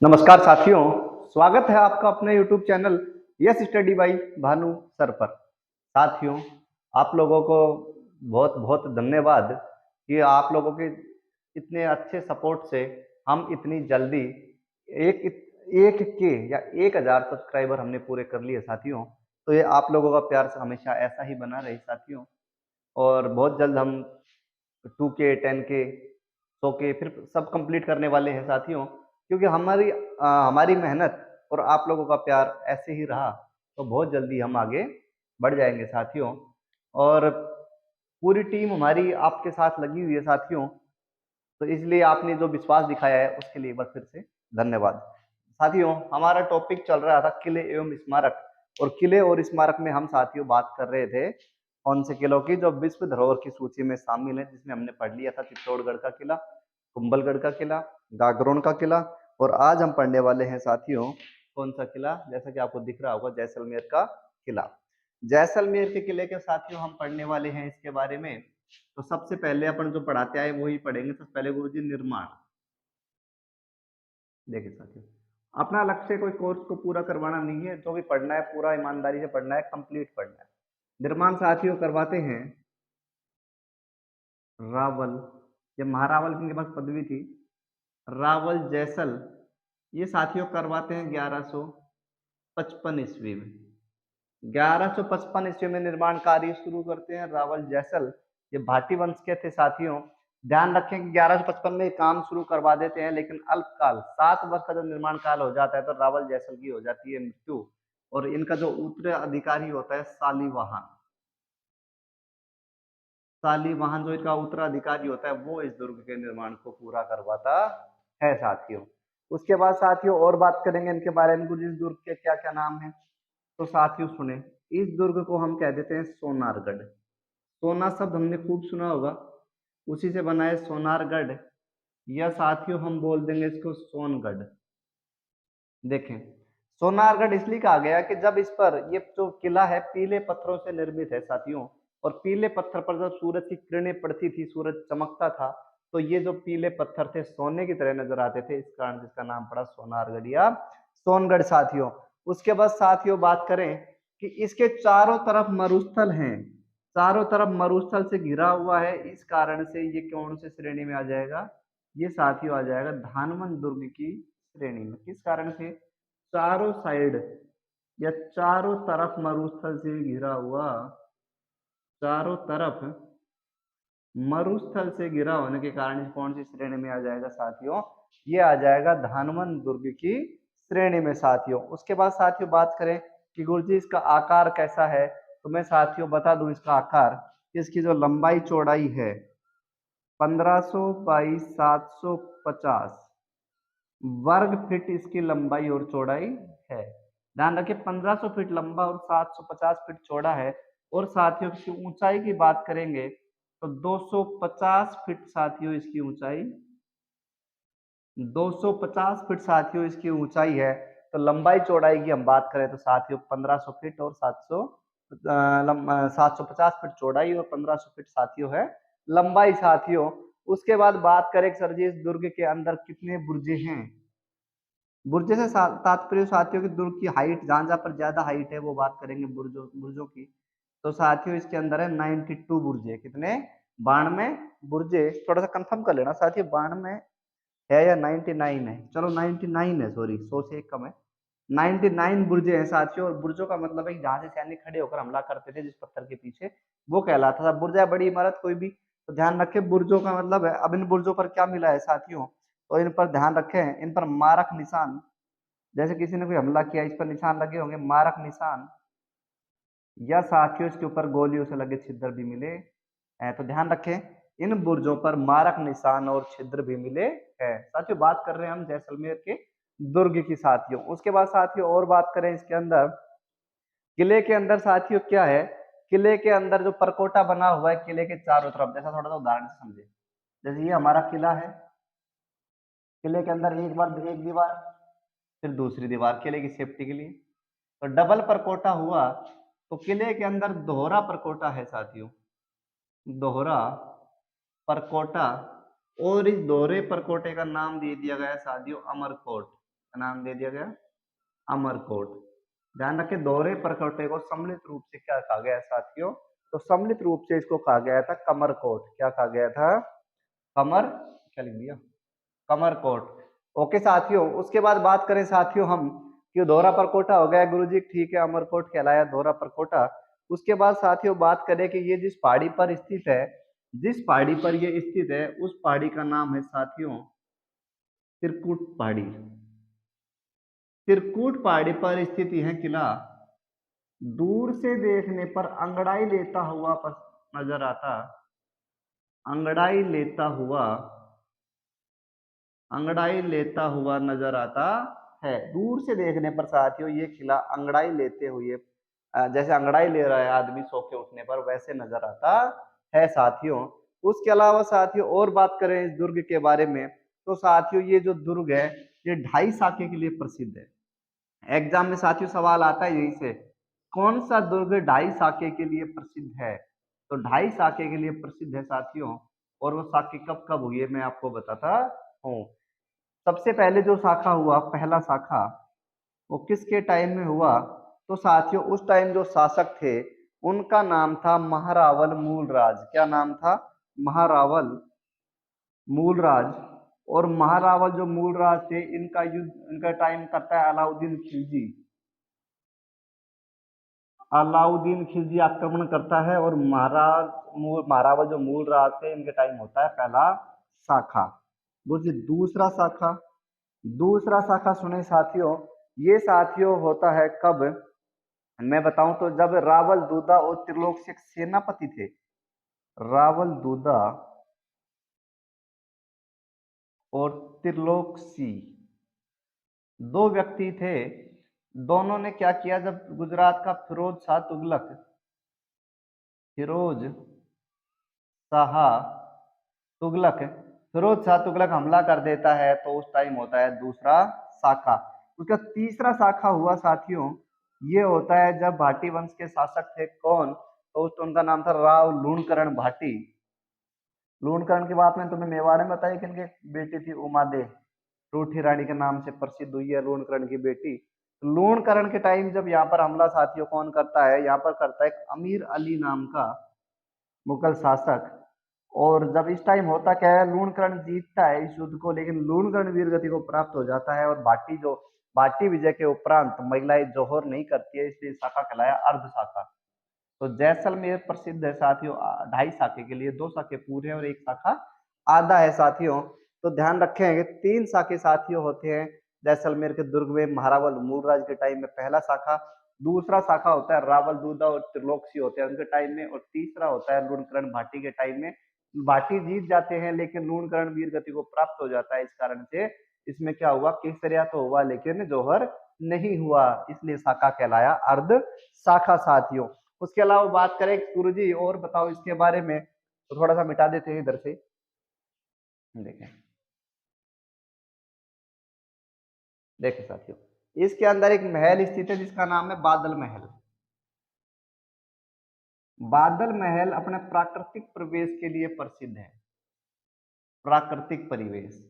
नमस्कार साथियों, स्वागत है आपका अपने YouTube channel yes study by Bhanu sir पर। साथियों, आप लोगों को बहुत बहुत धन्यवाद कि आप लोगों के इतने अच्छे सपोर्ट से हम इतनी जल्दी एक एक के या 1000 सब्सक्राइबर हमने पूरे कर लिए साथियों। तो ये आप लोगों का प्यार हमेशा ऐसा ही बना रहे साथियों, और बहुत जल्द हम 2K 10K 100K फिर सब कंप्लीट करने वाले हैं साथियों। क्योंकि हमारी मेहनत और आप लोगों का प्यार ऐसे ही रहा तो बहुत जल्दी हम आगे बढ़ जाएंगे साथियों। और पूरी टीम हमारी आपके साथ लगी हुई है साथियों, तो इसलिए आपने जो विश्वास दिखाया है उसके लिए एक बार फिर से धन्यवाद। साथियों, हमारा टॉपिक चल रहा था किले एवं स्मारक, और किले और स्मारक में हम साथियों बात कर रहे थे कौन से किलों की जो विश्व धरोहर की सूची में शामिल है, जिसमें हमने पढ़ लिया था चित्तौड़गढ़ का किला, कुंभलगढ़ का किला, गागरोन का किला, और आज हम पढ़ने वाले हैं साथियों कौन सा किला, जैसा कि आपको दिख रहा होगा जैसलमेर का किला। जैसलमेर के किले के साथियों हम पढ़ने वाले हैं इसके बारे में। तो सबसे पहले अपन जो पढ़ाते आए वही पढ़ेंगे। सबसे पहले गुरुजी निर्माण। देखिए साथियों, अपना लक्ष्य कोई कोर्स को पूरा करवाना नहीं है, जो भी पढ़ना है पूरा ईमानदारी से पढ़ना है, कंप्लीट पढ़ना है। निर्माण साथियों करवाते हैं रावल, ये महारावल की इनके पास पदवी थी, रावल जैसल, ये साथियों करवाते हैं 1155 ईस्वी में। 1155 ईस्वी में निर्माण कार्य शुरू करते हैं रावल जैसल। ये भाटी वंश के थे साथियों। ध्यान रखें कि 1155 में काम शुरू करवा देते हैं, लेकिन अल्पकाल 7 वर्ष का जो निर्माण काल हो जाता है तो रावल जैसल की हो जाती है मृत्यु, और इनका जो उत्तराधिकारी होता है शालीवाहन। शालीवाहन जो इसका उत्तराधिकारी होता है वो इस दुर्ग के निर्माण को पूरा करवाता है साथियों। उसके बाद साथियों और बात करेंगे इनके बारे में, कुछ इस दुर्ग के क्या क्या नाम है। तो साथियों सुने, इस दुर्ग को हम कह देते हैं सोनारगढ़। सोना शब्द हमने खूब सुना होगा, उसी से बना है सोनारगढ़, या साथियों हम बोल देंगे इसको सोनगढ़। देखें, सोनारगढ़ इसलिए कहा गया कि जब इस पर ये जो किला है पीले पत्थरों से निर्मित है साथियों, और पीले पत्थर पर जब सूरज की किरणें पड़ती थी, सूरज चमकता था, तो ये जो पीले पत्थर थे सोने की तरह नजर आते थे, इस कारण जिसका नाम पड़ा सोनारगढ़ या सोनगढ़ साथियों। उसके बाद साथियों बात करें कि इसके चारों तरफ मरुस्थल हैं, चारों तरफ मरुस्थल से घिरा हुआ है, इस कारण से ये कौन से श्रेणी में आ जाएगा, ये साथियों आ जाएगा धानमन दुर्ग की श्रेणी में। किस कारण से, चारों साइड या चारों तरफ मरुस्थल से घिरा हुआ, चारों तरफ मरुस्थल से घिरा होने के कारण कौन सी श्रेणी में आ जाएगा साथियों, ये आ जाएगा धानमन दुर्ग की श्रेणी में साथियों। उसके बाद साथियों बात करें कि गुरुजी इसका आकार कैसा है, तो मैं साथियों बता दूं इसका आकार, इसकी जो लंबाई चौड़ाई है 1500 बाई 750 वर्ग फीट इसकी लंबाई और चौड़ाई है। ध्यान रखिए 1500 फीट लंबा और 750 फीट चौड़ा है। और साथियों इसकी ऊंचाई की बात करेंगे तो 250 फीट साथियों इसकी ऊंचाई, 250 फीट साथियों इसकी ऊंचाई है। तो लंबाई चौड़ाई की हम बात करें तो साथियों 1500 फीट और 750 फीट चौड़ाई और 1500 फीट साथियों है लंबाई साथियों। उसके बाद बात करें सर जी इस दुर्ग के अंदर कितने बुर्जे हैं। बुर्जे से तात्पर्य साथियों की दुर्ग की हाइट, जहां जहां पर ज्यादा हाइट है वो बात करेंगे बुर्जों बुर्जों की। तो साथियों इसके अंदर है 92 बुर्जे, कितने, 92 बुर्जे। थोड़ा सा कंफर्म कर लेना साथियों 92 है या 99 है, चलो 99 है, सॉरी 100 से एक कम है, 99 बुर्जे हैं साथियों। और बुर्जों का मतलब है जहां से सैनिक खड़े होकर हमला करते थे जिस पत्थर के पीछे, वो कहलाता था बुर्जा। बड़ी इमारत कोई भी, तो ध्यान रखें बुर्जों का मतलब है। अब इन बुर्जों पर क्या मिला है साथियों, तो इन पर ध्यान रखें, इन पर मारक निशान, जैसे किसी ने कोई हमला किया इस पर निशान लगे होंगे मारक निशान, या साथियों इसके ऊपर गोलियों से लगे छिद्र भी मिले हैं। तो ध्यान रखें इन बुर्जों पर मारक निशान और छिद्र भी मिले हैं साथियों। बात कर रहे हैं हम जैसलमेर के दुर्ग की साथियों। उसके बाद साथियों और बात करें इसके अंदर, किले के अंदर साथियों क्या है, किले के अंदर जो परकोटा बना हुआ है किले के चारों तरफ, जैसा थोड़ा सा उदाहरण से समझे, जैसे ये हमारा किला है, किले के अंदर एक बार एक दीवार, फिर दूसरी दीवार किले की सेफ्टी के लिए, तो डबल परकोटा हुआ। तो किले के अंदर दोहरा परकोटा है साथियों, दोहरा परकोटा, और इस दोहरे परकोटे का नाम दे दिया गया साथियों अमरकोट। नाम दे दिया गया अमरकोट। ध्यान रखें, दोहरे परकोटे को सम्मिलित रूप से क्या कहा गया है साथियों, तो सम्मिलित रूप से इसको कहा गया था कमरकोट। क्या कहा गया था, कमर, क्या लिख दिया, कमरकोट। ओके साथियों, उसके बाद बात करें साथियों हम कि दोहरा परकोटा हो गया गुरुजी, ठीक है, अमरकोट कहलाया दोहरा परकोटा। उसके बाद साथियों बात करें कि ये जिस पहाड़ी पर स्थित है, जिस पहाड़ी पर ये स्थित है उस पहाड़ी का नाम है साथियों त्रिकुट पहाड़ी। त्रिकुट पहाड़ी पर स्थित यह किला दूर से देखने पर अंगड़ाई लेता हुआ नजर आता, अंगड़ाई लेता हुआ, अंगड़ाई लेता हुआ नजर आता है। दूर से देखने पर साथियों ये किला अंगड़ाई लेते हुए, जैसे अंगड़ाई ले रहा है आदमी सो के उठने पर, वैसे नजर आता है साथियों। उसके अलावा साथियों और बात करें इस दुर्ग के बारे में, तो साथियों ये जो दुर्ग है ये 2.5 साके के लिए प्रसिद्ध है। एग्जाम में साथियों सवाल आता है यही से, कौन सा दुर्ग 2.5 साके के लिए प्रसिद्ध है, तो 2.5 साके के लिए प्रसिद्ध है साथियों। और वो साके कब कब हुई है मैं आपको बताता हूँ। सबसे पहले जो शाखा हुआ, पहला शाखा, वो किसके टाइम में हुआ, तो साथियों उस टाइम जो शासक थे उनका नाम था महारावल मूलराज। क्या नाम था, महारावल मूलराज। और महारावल जो मूलराज थे इनका युद्ध, इनका टाइम करता है अलाउद्दीन खिलजी। अलाउद्दीन खिलजी आक्रमण करता है और महारावल जो मूलराज थे इनके टाइम होता है पहला शाखा। बुझे दूसरा शाखा, दूसरा शाखा सुने साथियों, ये साथियों होता है कब, मैं बताऊं तो जब रावल दूदा और त्रिलोक से सेनापति थे, रावल दूदा और त्रिलोक सी दो व्यक्ति थे। दोनों ने क्या किया, जब गुजरात का फिरोज शाह तुगलक, फिरोज शाह तुगलक, फिरोज शाह तुगलक हमला कर देता है तो उस टाइम होता है दूसरा शाखा। उसका तीसरा शाखा हुआ साथियों, ये होता है जब भाटी वंश के शासक थे कौन, तो उनका नाम था राव लूणकरण भाटी। लूणकरण की बात में तुम्हें मेवाड़ में बताई कि इनकी बेटी थी उमादे, रूठी रानी के नाम से प्रसिद्ध हुई है लूणकरण की बेटी। लूणकरण के टाइम जब यहाँ पर हमला साथियों कौन करता है, यहाँ पर करता है अमीर अली नाम का मुगल शासक। और जब इस टाइम होता क्या है, लूणकरण जीतता है इस युद्ध को, लेकिन लूणकरण वीरगति को प्राप्त हो जाता है। और भाटी विजय के उपरांत महिलाएं जोहर नहीं करती है, इसलिए शाखा कहलाया अर्ध शाखा। तो जैसलमेर प्रसिद्ध है साथियों 2.5 साके के लिए, 2 साके पूरे हैं और 1 शाखा आधा है साथियों। तो ध्यान रखें 3 साके साथियों होते हैं जैसलमेर के दुर्ग में, महारावल मूलराज के टाइम में पहला शाखा, दूसरा शाखा होता है रावल दूदा और त्रिलोकसी होते हैं उनके टाइम में, और तीसरा होता है लूणकरण भाटी के टाइम में। भाटी जीत जाते हैं लेकिन लूणकरण वीर गति को प्राप्त हो जाता है, इस कारण से इसमें क्या हुआ, केसरिया तो हुआ लेकिन जौहर नहीं हुआ, इसलिए शाखा कहलाया अर्ध शाखा साथियों। उसके अलावा बात करें गुरुजी और बताओ इसके बारे में, तो थोड़ा सा मिटा देते हैं इधर से, देखें देखें साथियों, इसके अंदर एक महल स्थित है जिसका नाम है बादल महल। बादल महल अपने प्राकृतिक परिवेश के लिए प्रसिद्ध है। प्राकृतिक परिवेश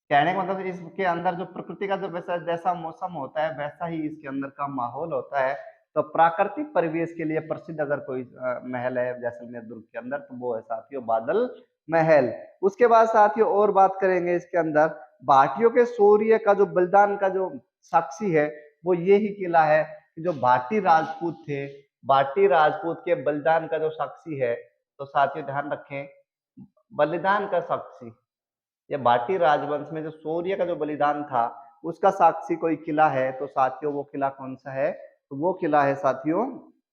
कहने का मतलब इसके अंदर जो प्रकृति का जो वैसा जैसा मौसम होता है वैसा ही इसके अंदर का माहौल होता है। तो प्राकृतिक परिवेश के लिए प्रसिद्ध अगर कोई महल है जैसलमेर दुर्ग के अंदर तो वो है साथियों बादल महल। उसके बाद साथियों और बात करेंगे इसके अंदर, भाटियों के शौर्य का जो बलिदान का जो साक्षी है वो ये ही किला है कि जो भाटी राजपूत थे, भाटी राजपूत के बलिदान का जो साक्षी है, तो साथियों ध्यान रखें बलिदान का साक्षी, ये भाटी राजवंश में जो शौर्य का जो बलिदान था उसका साक्षी कोई किला है, तो साथियों वो किला कौन सा है, तो वो किला है साथियों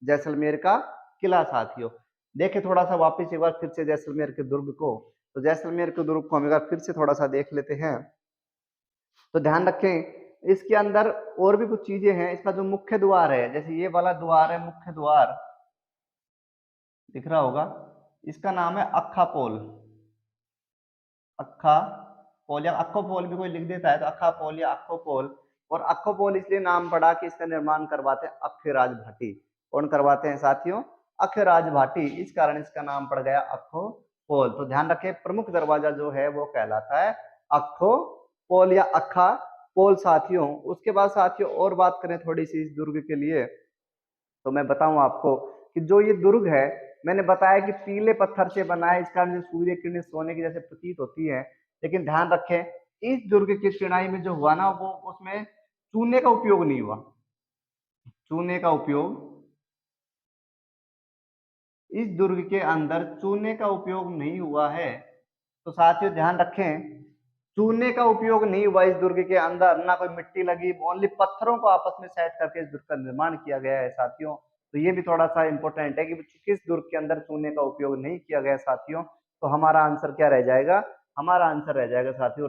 जैसलमेर का किला साथियों। देखें थोड़ा सा वापस एक बार फिर से जैसलमेर के दुर्ग को, तो जैसलमेर के दुर्ग को हम एक बार फिर से थोड़ा सा देख लेते हैं। तो ध्यान रखें इसके अंदर और भी कुछ चीजें हैं। इसका जो मुख्य द्वार है, जैसे ये वाला द्वार है मुख्य द्वार दिख रहा होगा, इसका नाम है अक्खा पोल। अक्खा पोल या अक्खो पोल भी कोई लिख देता है तो अक्खा पोल या अक्खो पोल। और अक्खो पोल इसलिए नाम पड़ा कि इसका निर्माण करवाते हैं अक्खराज भाटी। कौन करवाते हैं साथियों, अक्खराज भाटी, इस कारण इसका नाम पड़ गया अक्खो पोल। तो ध्यान रखें प्रमुख दरवाजा जो है वो कहलाता है अक्खो पोल या अक्खा पोल साथियों। उसके बाद साथियों और बात करें थोड़ी सी इस दुर्ग के लिए, तो मैं बताऊं आपको कि जो ये दुर्ग है, मैंने बताया कि पीले पत्थर से बना है, इस कारण से सूर्य किरणें सोने की जैसे प्रतीत होती है। लेकिन ध्यान रखें, इस दुर्ग की चिनाई में जो हुआ ना, वो उसमें चूने का उपयोग नहीं हुआ। चूने का उपयोग, इस दुर्ग के अंदर चूने का उपयोग नहीं हुआ है। तो साथियों ध्यान रखें, चूने का उपयोग नहीं हुआ इस दुर्ग के अंदर, ना कोई मिट्टी लगी, ओनली पत्थरों को आपस में सेट करके इस दुर्ग का निर्माण किया गया है साथियों। तो ये भी थोड़ा सा इंपॉर्टेंट है कि किस दुर्ग के अंदर चूने का उपयोग नहीं किया गया साथियों। तो हमारा आंसर क्या रह जाएगा? हमारा आंसर रह जाएगा साथियों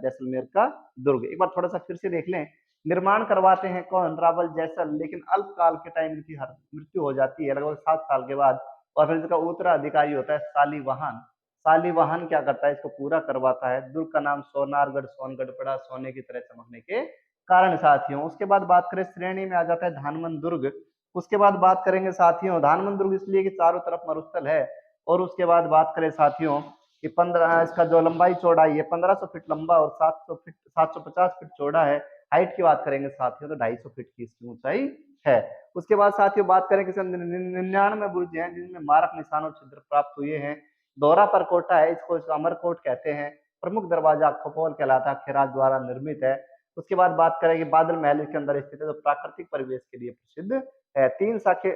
जैसलमेर का दुर्ग। एक बार थोड़ा सा फिर से देख लें। निर्माण करवाते हैं कौन? रावल जैसल, लेकिन अल्पकाल के टाइम की मृत्यु हो जाती है लगभग 7 साल के बाद। और फिर इसका उत्तराधिकारी होता है शालीवाहन। शालीवाहन क्या करता है? इसको पूरा करवाता है। दुर्ग का नाम सोनारगढ़ सोनगढ़ पड़ा, सोने की तरह चमकने के कारण साथियों। उसके बाद बात करें, श्रेणी में आ जाता है धानमन दुर्ग। उसके बाद बात करेंगे साथियों, धानमन दुर्ग इसलिए कि चारों तरफ मरुस्थल है। और उसके बाद बात करें साथियों कि 15, इसका जो लंबाई चौड़ाई है 1500 फीट लंबा और 700 फीट 750 फीट चौड़ा है। हाइट की बात करेंगे साथियों तो 250 फीट की इसकी ऊंचाई है। उसके बाद साथियों बात करें कि 99 बुर्ज हैं जिनमें मारक निशान और छिद्र प्राप्त हुए हैं। दौरा पर कोटा है, इसको अमरकोट कहते हैं। प्रमुख दरवाजा खपोल कहलाता है, खिराज द्वारा निर्मित है। उसके बाद बात करेंगे बादल महल के अंदर स्थित है, जो प्राकृतिक परिवेश के लिए प्रसिद्ध है। 3 शाखे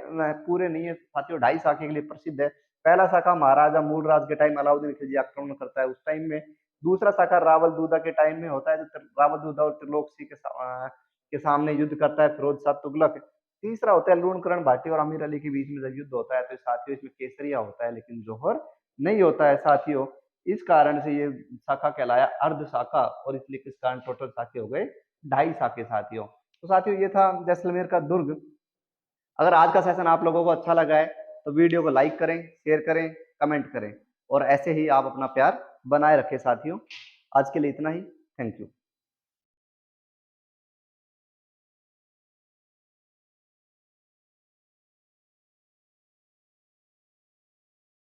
पूरे नहीं है साथियों, 2.5 शाखे के लिए प्रसिद्ध है। पहला शाखा महाराजा मूलराज के टाइम अलाउद्दीन खिलजी आक्रमण करता है उस टाइम में। दूसरा शाखा रावल दूदा के टाइम में होता है, जो रावल दूदा और त्रिलोक सिंह के सामने युद्ध करता है फिरोज शाह तुगलक। तीसरा होता है लूणकरण भाटी और अमीर अली के बीच में जब युद्ध होता है, तो साथियों इसमें केसरिया होता है लेकिन जौहर नहीं होता है साथियों। इस कारण से ये शाखा कहलाया अर्ध शाखा, और इसलिए किस कारण टोटल शाखे हो गए 2.5 शाखे साथियों। तो साथियों ये था जैसलमेर का दुर्ग। अगर आज का सेशन आप लोगों को अच्छा लगा है तो वीडियो को लाइक करें, शेयर करें, कमेंट करें, और ऐसे ही आप अपना प्यार बनाए रखें साथियों। आज के लिए इतना ही। Thank you.